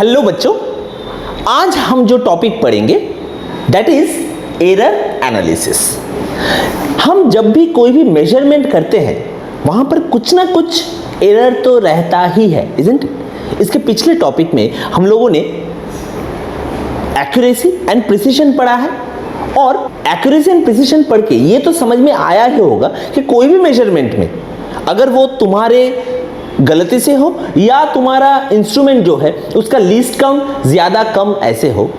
Hello बच्चों, आज हम जो टॉपिक पढ़ेंगे दैट इज एरर एनालिसिस। हम जब भी कोई भी मेजरमेंट करते हैं वहां पर कुछ ना कुछ एरर तो रहता ही है, इजंट इट? इसके पिछले टॉपिक में हम लोगों ने एक्यूरेसी एंड प्रिसिशन पढ़ा है और एक्यूरेसी एंड प्रिसिशन पढ़ के ये तो समझ में आया ही होगा कि कोई भी मेजरमेंट में अगर वो तुम्हारे गलती से हो या तुम्हारा इंस्ट्रूमेंट जो है उसका लीस्ट काउंट ज्यादा कम ऐसे हो,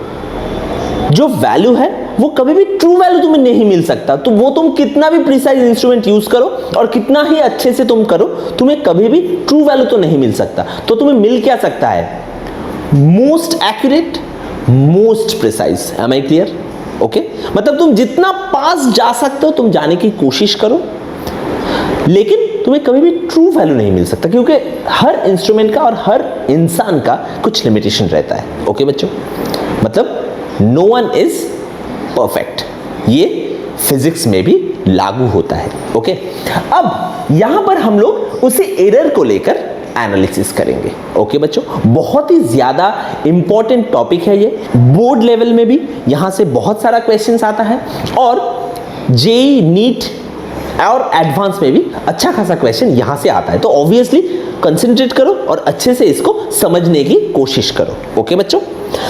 जो वैल्यू है वो कभी भी ट्रू वैल्यू तुम्हें नहीं मिल सकता। तो वो तुम कितना भी प्रिसाइज इंस्ट्रूमेंट यूज करो और कितना ही अच्छे से तुम करो, तुम्हें कभी भी ट्रू वैल्यू तो नहीं मिल सकता। तो तुम्हें मिल क्या सकता है? Most accurate, most precise. Am I clear? Okay, मतलब तुम जितना पास जा सकते हो तुम जाने की कोशिश करो, लेकिन तुम्हें कभी भी ट्रू वैल्यू नहीं मिल सकता, क्योंकि हर इंस्ट्रूमेंट का और हर इंसान का कुछ लिमिटेशन रहता है। ओके बच्चों, मतलब नो वन इज परफेक्ट, ये फिजिक्स में भी लागू होता है। ओके, अब यहां पर हम लोग उसी एरर को लेकर एनालिसिस करेंगे। ओके बच्चों, बहुत ही ज्यादा इंपॉर्टेंट टॉपिक है ये। बोर्ड लेवल में भी यहां से बहुत सारा क्वेश्चंस आता है और जेईई, नीट और एडवांस में भी अच्छा खासा क्वेश्चन यहां से आता है। तो ऑब्वियसली कंसंट्रेट करो और अच्छे से इसको समझने की कोशिश करो। ओके बच्चों,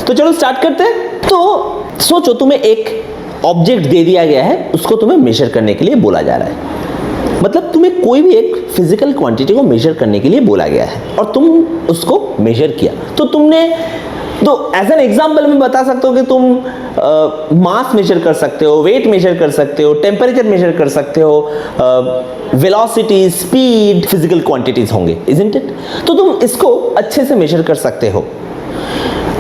तो चलो स्टार्ट करते हैं। तो सोचो तुम्हें एक ऑब्जेक्ट दे दिया गया है, उसको तुम्हें मेजर करने के लिए बोला जा रहा है। मतलब तुम्हें कोई भी एक फिजिकल क्वांटिटी को मेजर करने के लिए बोला गया है और तुम उसको मेजर किया। तो तुमने एज एन एग्जाम्पल में बता सकते हो कि तुम मास मेजर कर सकते हो, वेट मेजर कर सकते हो, टेम्परेचर मेजर कर सकते हो, वेलोसिटी, स्पीड, फिजिकल क्वांटिटीज होंगे, इजंट इट? तो तुम इसको अच्छे से मेजर कर सकते हो।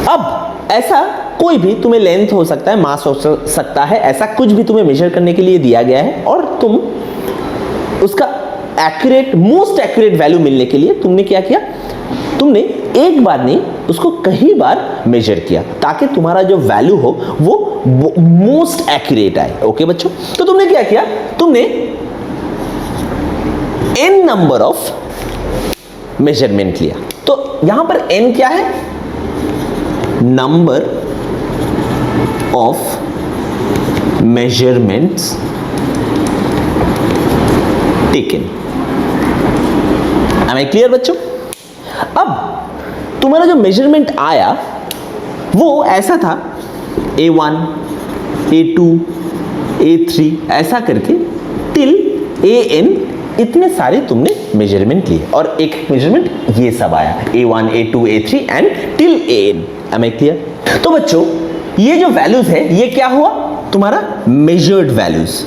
अब ऐसा कोई भी तुम्हें लेंथ हो सकता है, मास हो सकता है, ऐसा कुछ भी तुम्हें मेजर करने के लिए दिया गया है और तुम उसका एक्यूरेट, मोस्ट एक्यूरेट वैल्यू मिलने के लिए तुमने क्या किया? तुमने एक बार नहीं, उसको कई बार मेजर किया ताकि तुम्हारा जो वैल्यू हो वो मोस्ट एक्यूरेट आए। ओके बच्चों, तो तुमने क्या किया? तुमने n नंबर ऑफ मेजरमेंट लिया। तो यहां पर n क्या है? Number of measurements taken. Am I clear बच्चों? अब तुम्हारा जो मेजरमेंट आया वो ऐसा था, A1, A2, A3 ऐसा करके टिल AN, इतने सारे तुमने मेजरमेंट लिए और एक मेजरमेंट ये सब आया, A1, A2, A3 and till AN। Am I clear? तो बच्चों ये जो वैल्यूज है ये क्या हुआ? तुम्हारा मेजर्ड वैल्यूज।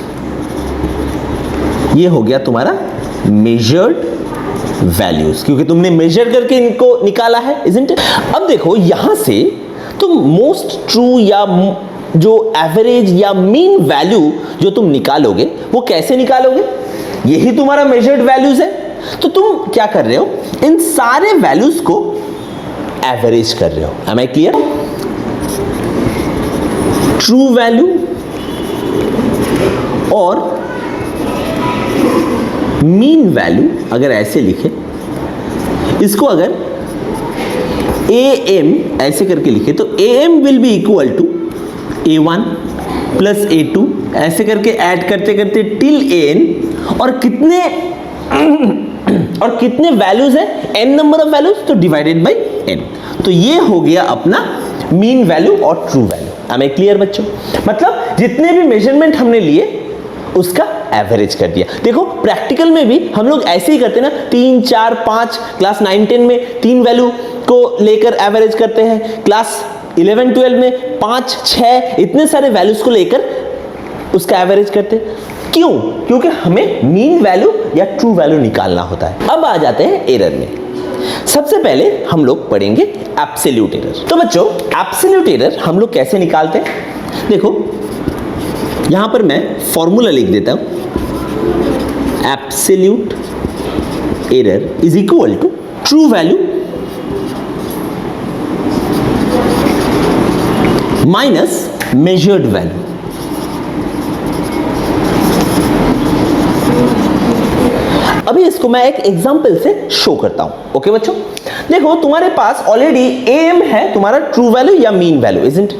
ये हो गया तुम्हारा मेजर्ड वैल्यूज, क्योंकि तुमने मेजर करके इनको निकाला है, इजंट इट? अब देखो यहां से तुम मोस्ट ट्रू या जो एवरेज या मीन वैल्यू जो तुम निकालोगे वो कैसे निकालोगे? यही तुम्हारा मेजर्ड वैल्यूज है। तो तुम क्या कर रहे हो? इन सारे वैल्यूज को एवरेज कर रहे हो। Am I clear? True value और मीन वैल्यू अगर ऐसे लिखे, इसको अगर AM ऐसे करके लिखे तो AM will be equal to A1 plus A2 ऐसे करके ऐड करते करते टिल AN, और कितने वैल्यूज है? n नंबर ऑफ वैल्यूज, तो डिवाइडेड बाय n। तो ये हो गया अपना मीन वैल्यू और true value. Am I clear बच्चों? मतलब जितने भी मेजरमेंट हमने लिए उसका एवरेज कर दिया। देखो प्रैक्टिकल में भी हम लोग ऐसे ही करते हैं ना, 3, 4, 5, क्लास 9, 10 में 3 वैल्यू को लेकर एवरेज करते हैं, क्लास 11, 12 में 5, 6 इतने सारे वैल्यूज को लेकर उसका एवरेज करते हैं। क्यों? क्योंकि हमें मीन वैल्यू या ट्रू वैल्यू निकालना होता है। अब आ जाते हैं एरर में। सबसे पहले हम लोग पढ़ेंगे एब्सोल्यूट एरर। तो बच्चों एब्सोल्यूट एरर हम लोग कैसे निकालते हैं? देखो यहां पर मैं फॉर्मूला लिख देता हूं, absolute error is equal to true value minus measured value. अभी इसको मैं एक एग्जांपल से शो करता हूं। ओके बच्चों, देखो तुम्हारे पास ऑलरेडी am है तुम्हारा ट्रू वैल्यू या मीन वैल्यू, इजंट?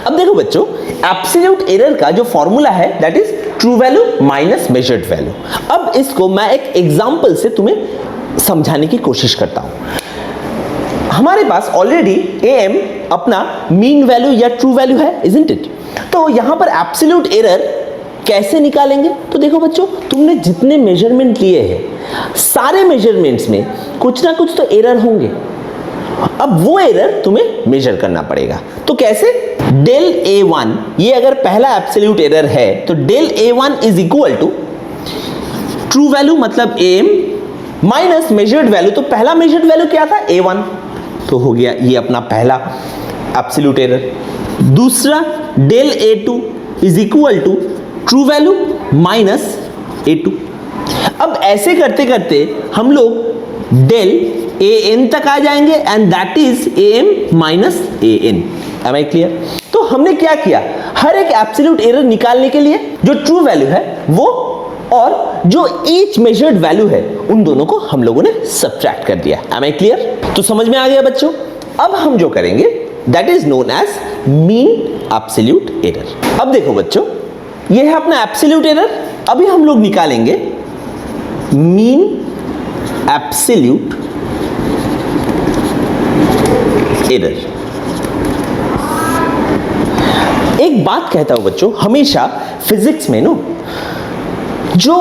अब देखो बच्चों, एब्सोल्यूट एरर का जो फॉर्मूला है that is true value minus measured value. अब इसको मैं एक एग्जांपल से तुम्हें समझाने की कोशिश करता हूं। हमारे पास ऑलरेडी am अपना मीन वैल्यू या ट्रू वैल्यू है, इजंट इट? तो यहां पर एब्सोल्यूट एरर कैसे निकालेंगे? तो देखो बच्चों, तुमने जितने मेजरमेंट लिए हैं सारे मेजरमेंट्स में कुछ ना कुछ तो एरर होंगे। अब वो एरर तुम्हें मेजर करना पड़ेगा। तो कैसे? डेल A1, ये अगर पहला एब्सोल्यूट एरर है तो del A1 is equal to true value मतलब am माइनस मेजर्ड वैल्यू। तो पहला मेजर्ड वैल्यू क्या था? A1। तो हो गया ये अपना पहला एब्सोल्यूट एरर। दूसरा del A2 is equal to true value minus A2। अब ऐसे करते करते हम लोग डेल an तक आ जाएंगे and that is am minus an। Am I clear? तो हमने क्या किया, हर एक एब्सोल्यूट एरर निकालने के लिए जो ट्रू वैल्यू है वो और जो ईच मेजर्ड वैल्यू है उन दोनों को हम लोगों ने सब्ट्रैक्ट कर दिया। Am I clear? तो समझ में आ गया बच्चों? अब हम जो करेंगे that is known as mean absolute error. अब देखो बच्चों, ये है अपना एब्सोल्यूट एरर। अभी हम लोग निकालेंगे मीन एब्सोल्यूट एरर। एक बात कहता हूं बच्चों, हमेशा फिजिक्स में जो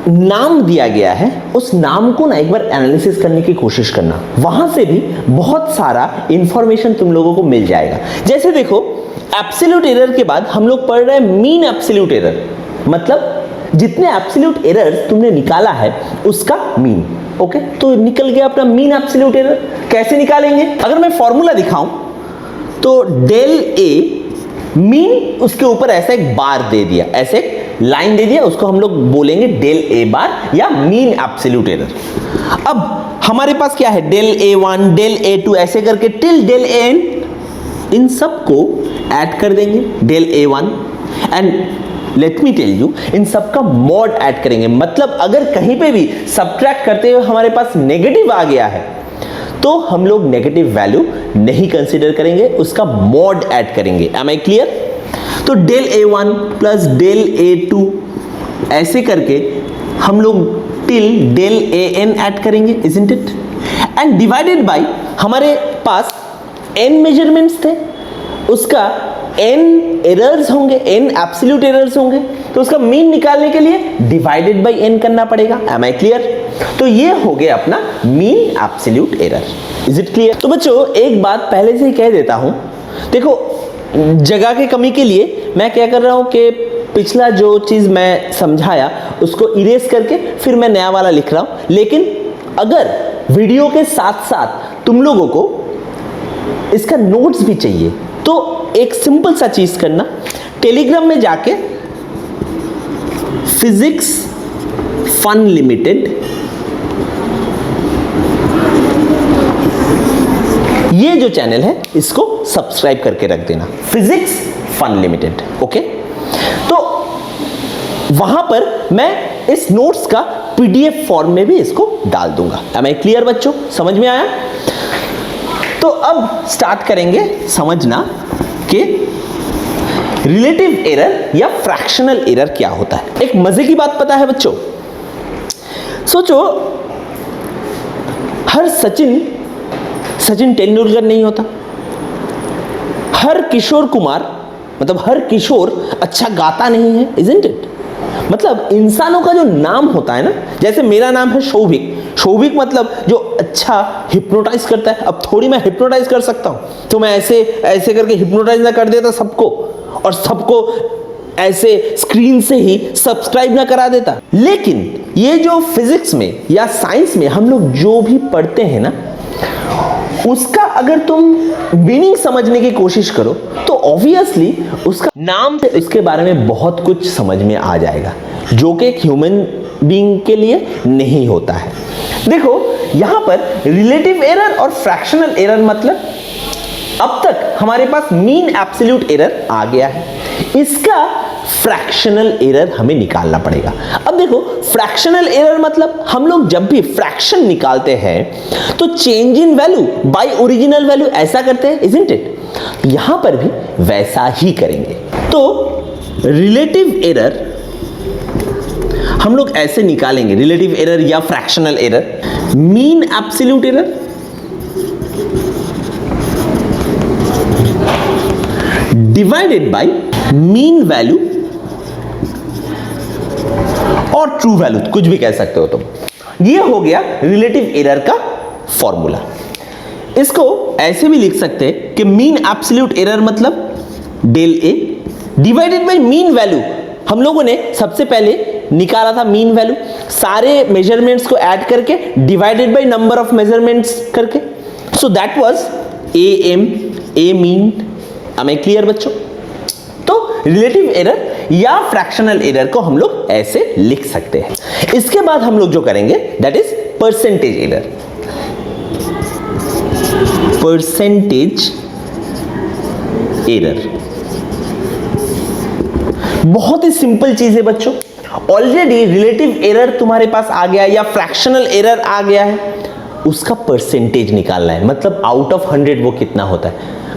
नाम दिया गया है उस नाम को ना एक बार एनालिसिस करने की कोशिश करना, वहां से भी बहुत सारा इंफॉर्मेशन तुम लोगों को मिल जाएगा। जैसे देखो, एब्सोल्यूट एरर के बाद हम लोग पढ़ रहे हैं मीन एब्सोल्यूट एरर, मतलब जितने एब्सोल्यूट एरर्स तुमने निकाला है उसका मीन। ओके, तो निकल गया अपना मीन एब्सोल्यूट एरर। कैसे निकालेंगे? अगर मैं फॉर्मूला दिखाऊं तो डेल ए मीन, उसके ऊपर ऐसा एक बार दे दिया, ऐसे एक लाइन दे दिया, उसको हम लोग बोलेंगे डेल ए बार या मीन एब्सोल्यूट एरर। अब हमारे पास क्या है? डेल A1, डेल A2 ऐसे करके टिल डेल an, इन सब को ऐड कर देंगे del A1 and let me tell you, इन सब का मॉड ऐड करेंगे। मतलब अगर कहीं पे भी सब्ट्रैक्ट करते हुए हमारे पास नेगेटिव आ गया है तो हम लोग नेगेटिव वैल्यू नहीं कंसीडर करेंगे, उसका मॉड ऐड करेंगे। Am I clear? तो del A1 plus del A2 ऐसे करके हम लोग टिल डेल an ऐड करेंगे, isn't it? And divided by, हमारे पास n मेजरमेंट्स थे, उसका n एरर्स होंगे, n एब्सोल्यूट एरर्स होंगे, तो उसका मीन निकालने के लिए डिवाइडेड बाय n करना पड़ेगा। Am I clear? तो ये हो गया अपना mean absolute error. Is it clear? तो बच्चों एक बात पहले से ही कह देता हूं, देखो जगह की कमी के लिए मैं क्या कर रहा हूं कि पिछला जो चीज मैं समझाया उसको इरेज करके फिर मैं नया वाला लिख रहा हूं। लेकिन अगर वीडियो के साथ साथ तुम लोगों को इसका नोट्स भी चाहिए तो एक सिंपल सा चीज करना, टेलीग्राम में जाके फिजिक्स फन लिमिटेड, ये जो चैनल है इसको सब्सक्राइब करके रख देना, फिजिक्स फन लिमिटेड। ओके, तो वहां पर मैं इस नोट्स का पीडीएफ फॉर्म में भी इसको डाल दूंगा। Am I clear बच्चों? समझ में आया? तो अब स्टार्ट करेंगे समझना कि रिलेटिव एरर या फ्रैक्शनल एरर क्या होता है। एक मजे की बात पता है बच्चों, सोचो हर सचिन तेंदुलकर नहीं होता, हर किशोर कुमार मतलब हर किशोर अच्छा गाता नहीं है, isn't it? मतलब इंसानों का जो नाम होता है ना, जैसे मेरा नाम है शौविक मतलब जो अच्छा हिप्नोटाइज करता है। अब थोड़ी मैं हिप्नोटाइज कर सकता हूं, तो मैं ऐसे करके हिप्नोटाइज ना कर देता सबको, और सबको ऐसे स्क्रीन से ही सब्सक्राइब ना करा देता। लेकिन ये जो फिजिक्स में या साइंस में हम लोग जो भी पढ़ते हैं ना, उसका अगर तुम मीनिंग समझने की कोशिश करो तो ऑब्वियसली उसका नाम से इसके बारे में बहुत कुछ समझ में आ जाएगा, जो कि एक ह्यूमन बीइंग के लिए नहीं होता है। देखो यहां पर रिलेटिव एरर और फ्रैक्शनल एरर मतलब अब तक हमारे पास मीन एब्सोल्यूट एरर आ गया है, इसका फ्रैक्शनल एरर हमें निकालना पड़ेगा। अब देखो फ्रैक्शनल एरर मतलब हम लोग जब भी फ्रैक्शन निकालते हैं तो change in value by original value ऐसा करते हैं, इजंट इट? यहां पर भी वैसा ही करेंगे। तो रिलेटिव एरर हम लोग ऐसे निकालेंगे, रिलेटिव एरर या fractional error, mean absolute error divided by mean value और ट्रू वैल्यू, कुछ भी कह सकते हो तुम। ये हो गया रिलेटिव एरर का फॉर्मूला। इसको ऐसे भी लिख सकते हैं कि मीन एब्सोल्यूट एरर मतलब del A divided by mean value. हम लोगों ने सबसे पहले निकाला था मीन वैल्यू, सारे मेजरमेंट्स को ऐड करके divided by number of measurements करके, so that was A M A mean. am I clear बच्चों? तो रिलेटिव एरर या फ्रैक्शनल एरर को हम लोग ऐसे लिख सकते हैं। इसके बाद हम लोग जो करेंगे that is percentage error. Percentage error बहुत ही सिंपल चीज है बच्चों। ऑलरेडी रिलेटिव एरर तुम्हारे पास आ गया या फ्रैक्शनल एरर आ गया है, उसका परसेंटेज निकालना है। मतलब आउट ऑफ 100 वो कितना होता है,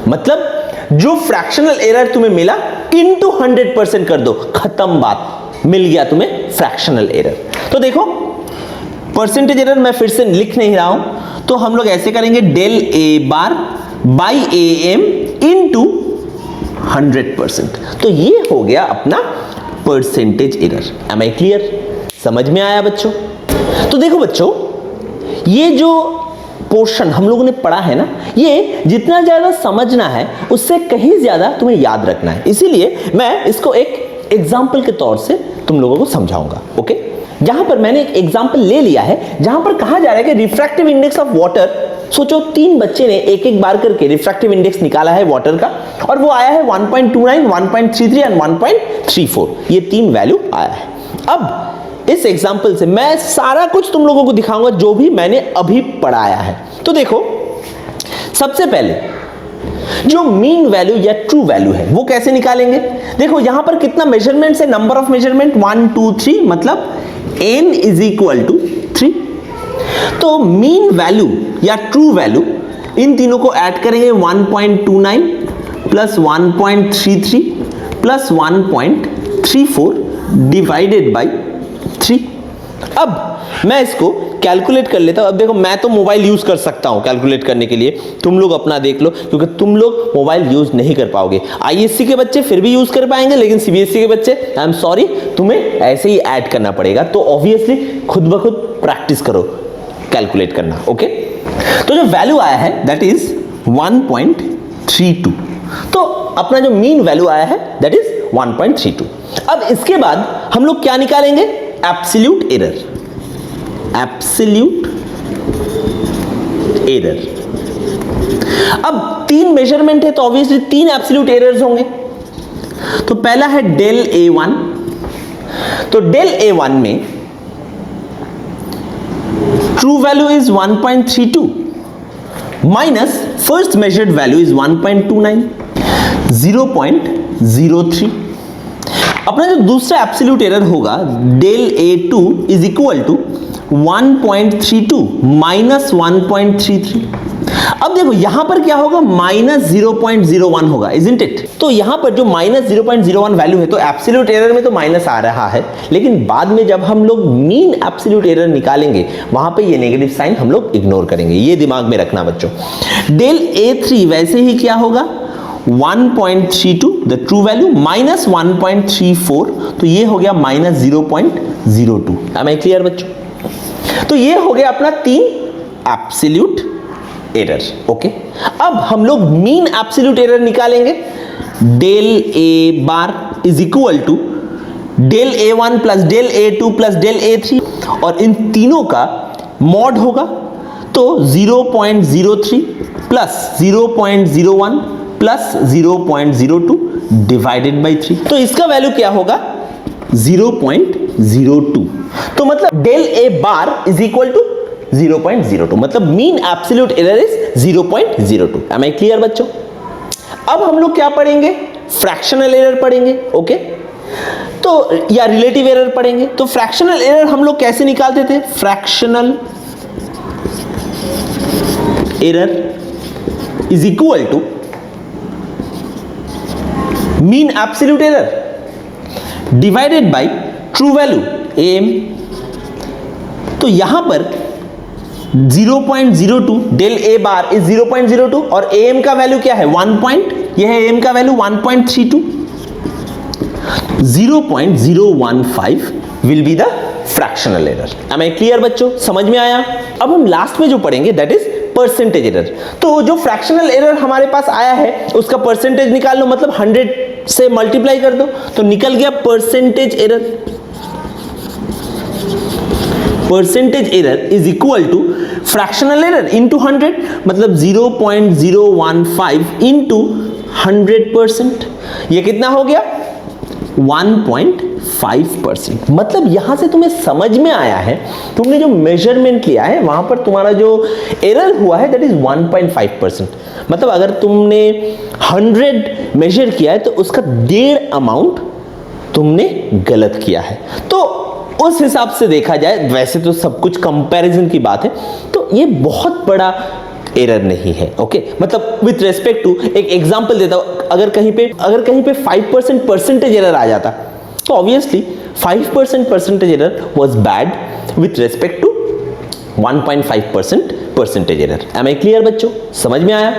मतलब जो फ्रैक्शनल एरर तुम्हें मिला इनटू 100% कर दो, खत्म बात, मिल गया तुम्हें फ्रैक्शनल एरर। तो देखो परसेंटेज एरर मैं फिर से लिख नहीं रहा हूं, तो हम लोग ऐसे करेंगे del a bar by a m into 100%। तो ये हो गया अपना percentage error. Am I clear? समझ में आया बच्चों? तो देखो बच्चों, ये जो पोर्शन हम लोगों ने पढ़ा है ना, ये जितना ज्यादा समझना है उससे कहीं ज्यादा तुम्हें याद रखना है। इसीलिए मैं इसको एक एग्जाम्पल के तौर से तुम लोगों को समझाऊंगा। ओके, जहां पर मैंने एक एग्जाम्पल ले लिया है जहां पर कहा जा रहा है कि रिफ्रैक्टिव इंडेक्स ऑफ वाटर, सोचो 3 बच्चे ने एक एक बार करके रिफ्रैक्टिव इंडेक्स निकाला है वाटर का, और वो आया है 1.29, 1.33 एंड 1.34। ये 3 वैल्यू आया है। अब इस एग्जाम्पल से मैं सारा कुछ तुम लोगों को दिखाऊंगा जो भी मैंने अभी पढ़ाया है। तो देखो सबसे पहले जो मीन वैल्यू या ट्रू वैल्यू है वो कैसे निकालेंगे। देखो यहां पर कितना मेजरमेंट है, नंबर ऑफ मेजरमेंट 1 2 3, मतलब n इज इक्वल टू 3। तो मीन वैल्यू या ट्रू वैल्यू इन तीनों को ऐड करेंगे, 1.29 प्लस 1.33 प्लस 1.34 डिवाइडेड बाई 3। अब मैं इसको कैलकुलेट कर लेता हूं। अब देखो मैं तो मोबाइल यूज कर सकता हूं कैलकुलेट करने के लिए, तुम लोग अपना देख लो, क्योंकि तुम लोग मोबाइल यूज नहीं कर पाओगे। आईएससी के बच्चे फिर भी यूज कर पाएंगे, लेकिन सीबीएसई के बच्चे आई एम सॉरी, तुम्हें ऐसे ही ऐड करना पड़ेगा। तो ऑब्वियसली खुद ब खुद प्रैक्टिस करो कैलकुलेट करना। ओके, तो जो वैल्यू आया है दैट इज 1.32। तो अपना जो मीन वैल्यू आया है दैट इज 1.32। अब इसके बाद हम लोग क्या निकालेंगे, एब्सोल्यूट एरर। एब्सोल्यूट एरर, अब 3 मेजरमेंट है तो ऑब्वियसली 3 एब्सोल्यूट एरर्स होंगे। तो पहला है डेल A1। तो डेल A1 में true value is 1.32 minus first measured value is 1.29, 0.03। अपना जो दूसरा एब्सोल्यूट एरर होगा del A2 is equal to 1.32 minus 1.33। अब देखो यहां पर क्या होगा, माइनस 0.01 होगा, इजंट इट? तो यहां पर जो माइनस 0.01 वैल्यू है, तो एब्सोल्यूट एरर में तो माइनस आ रहा है, लेकिन बाद में जब हम लोग मीन एब्सोल्यूट एरर निकालेंगे वहां पे ये नेगेटिव साइन हम लोग इग्नोर करेंगे। ये दिमाग में रखना बच्चों। डेल A3 वैसे ही क्या होगा, 1.32 द ट्रू वैल्यू माइनस 1.34, तो ये हो गया माइनस 0.02। एम आई क्लियर बच्चों? तो ये हो गया अपना 3 एब्सोल्यूट एरर। ओके, अब हम लोग मीन एब्सोल्यूट एरर निकालेंगे। Del A bar is equal to del A1 plus del A2 plus del A3, और इन तीनों का मॉड होगा, तो 0.03 प्लस 0.01 प्लस 0.02 डिवाइडेड बाई 3। तो इसका वैल्यू क्या होगा, 0.02। तो मतलब del A bar is equal to 0.02, मतलब mean absolute error is 0.02। Am I clear बच्चों? अब हम लोग क्या पढ़ेंगे, फ्रैक्शनल एरर पढ़ेंगे। ओके, तो या रिलेटिव एरर पढ़ेंगे। तो फ्रैक्शनल एरर हम लोग कैसे निकालते थे? Fractional error is equal to mean absolute error divided by true value m. तो यहां पर 0.02 डेल ए बार इज 0.02 और एम का वैल्यू क्या है? 1 यह है एम का value 1.32। 0.015 will be the fractional error. Am I clear बच्चों? समझ में आया? अब हम लास्ट में जो पढ़ेंगे दैट इज परसेंटेज एरर। तो जो फ्रैक्शनल एरर हमारे पास आया है उसका परसेंटेज निकाल लो, मतलब 100 से मल्टीप्लाई कर दो तो निकल गया percentage error. Percentage error is equal to fractional error into 100, मतलब 0.015 इनटू 100%। ये कितना हो गया? 1.5%। मतलब यहां से तुम्हें समझ में आया है, तुमने जो मेजरमेंट लिया है वहां पर तुम्हारा जो एरर हुआ है दैट इज 1.5%। मतलब अगर तुमने 100 मेजर किया है तो उसका 1.5 अमाउंट तुमने गलत किया है। तो उस हिसाब से देखा जाए, वैसे तो सब कुछ कंपैरिजन की बात है, तो ये बहुत बड़ा एरर नहीं है। ओके, मतलब विथ रेस्पेक्ट टू, एक एग्जांपल देता हूं, अगर कहीं पे 5% परसेंटेज एरर आ जाता तो obviously 5% percentage error was bad with respect to 1.5% percentage error. Am I clear बच्चों? समझ में आया?